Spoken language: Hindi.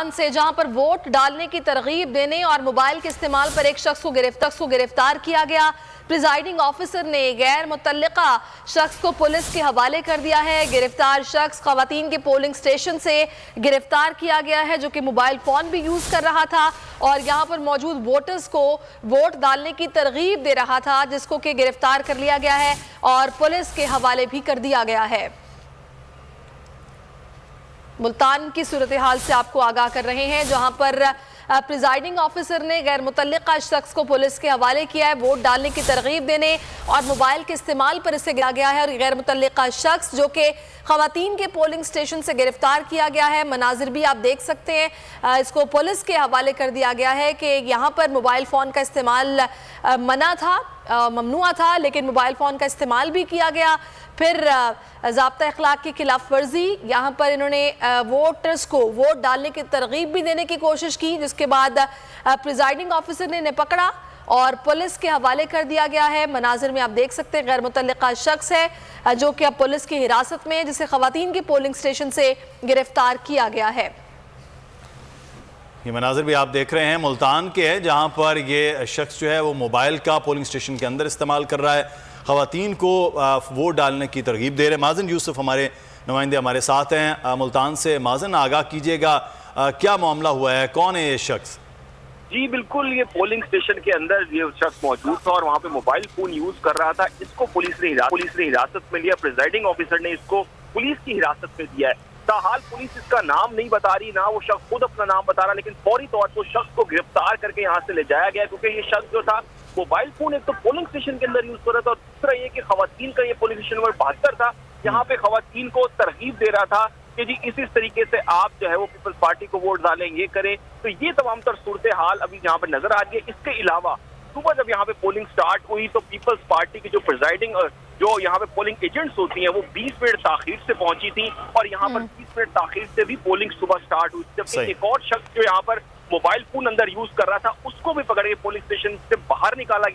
मुल्तान से, जहां पर वोट डालने की तरगीब देने और मोबाइल के इस्तेमाल पर एक शख्स को गिरफ्तार किया गया। प्रिजाइडिंग ऑफिसर ने गैर मुतल्लिका शख्स को पुलिस के हवाले कर दिया है। गिरफ्तार शख्स खवातीन के पोलिंग स्टेशन से गिरफ्तार किया गया है, जो कि मोबाइल फोन भी यूज कर रहा था और यहां पर मौजूद वोटर्स को वोट डालने की तरगीब दे रहा था, जिसको कि गिरफ्तार कर लिया गया है और पुलिस के हवाले भी कर दिया गया है। मुल्तान की सूरत हाल से आपको आगाह कर रहे हैं, जहां पर प्रिजाइडिंग ऑफिसर ने गैर मुतल्लिका शख्स को पुलिस के हवाले किया है। वोट डालने की तरगीब देने और मोबाइल के इस्तेमाल पर इसे गिरा गया है और गैर मुतल्लिका शख्स जो कि खवातीन के पोलिंग स्टेशन से गिरफ्तार किया गया है। मनाजिर भी आप देख सकते हैं, इसको पुलिस के हवाले कर दिया गया है कि यहाँ पर मोबाइल फ़ोन का इस्तेमाल मना था, ममनुआ था, लेकिन मोबाइल फ़ोन का इस्तेमाल भी किया गया। फिर ज़ाब्ता अखलाक की खिलाफ वर्जी, यहाँ पर इन्होंने वोटर्स को वोट डालने की तरगीब भी देने की कोशिश की, जिसके बाद प्रिजाइडिंग ऑफिसर ने इन्हें पकड़ा और पुलिस के हवाले कर दिया गया है। मनाजिर में आप देख सकते हैं, गैर मुतल्लिका शख्स है जो कि अब पुलिस की हिरासत में है, जिसे खवातीन के पोलिंग स्टेशन से गिरफ्तार किया गया है। ये मनाजिर भी आप देख रहे हैं मुल्तान के हैं, जहां पर ये शख्स जो है वो मोबाइल का पोलिंग स्टेशन के अंदर इस्तेमाल कर रहा है, खवातीन को वोट डालने की तरगीब दे रहे हैं। माज़िन यूसुफ हमारे नुमाइंदे हमारे साथ हैं मुल्तान से। माज़िन, आगाह कीजिएगा, क्या मामला हुआ है, कौन है ये शख्स? जी बिल्कुल, ये पोलिंग स्टेशन के अंदर ये शख्स मौजूद था और वहाँ पे मोबाइल फोन यूज कर रहा था। इसको पुलिस ने हिरासत में लिया। प्रिजाइडिंग ऑफिसर ने इसको पुलिस की हिरासत में दिया है। ताहाल पुलिस इसका नाम नहीं बता रही, ना वो शख्स खुद अपना नाम बता रहा, लेकिन फौरी तौर पर शख्स को गिरफ्तार करके यहाँ से ले जाया गया, क्योंकि ये शख्स जो था मोबाइल फोन एक तो पोलिंग स्टेशन के अंदर यूज कर रहा था और दूसरा ये कि खवातीन का ये पोलिंग स्टेशन नंबर 72 था, यहाँ पे खवातीन को तरगीब दे रहा था कि जी इस तरीके से आप जो है वो पीपल्स पार्टी को वोट डालें, ये करें। तो ये तमाम तर सूरत हाल अभी यहाँ पे नजर आ रही है। इसके अलावा सुबह जब यहाँ पे पोलिंग स्टार्ट हुई तो पीपल्स पार्टी की जो प्रिजाइडिंग जो यहाँ पे पोलिंग एजेंट्स होती हैं वो 20 मिनट ताखीर से पहुंची थी और यहाँ पर 20 मिनट ताखीर से भी पोलिंग सुबह स्टार्ट हुई। जबकि एक और शख्स जो यहाँ पर मोबाइल फोन अंदर यूज कर रहा था उसको भी पकड़ के पोलिंग स्टेशन से बाहर निकाला गया।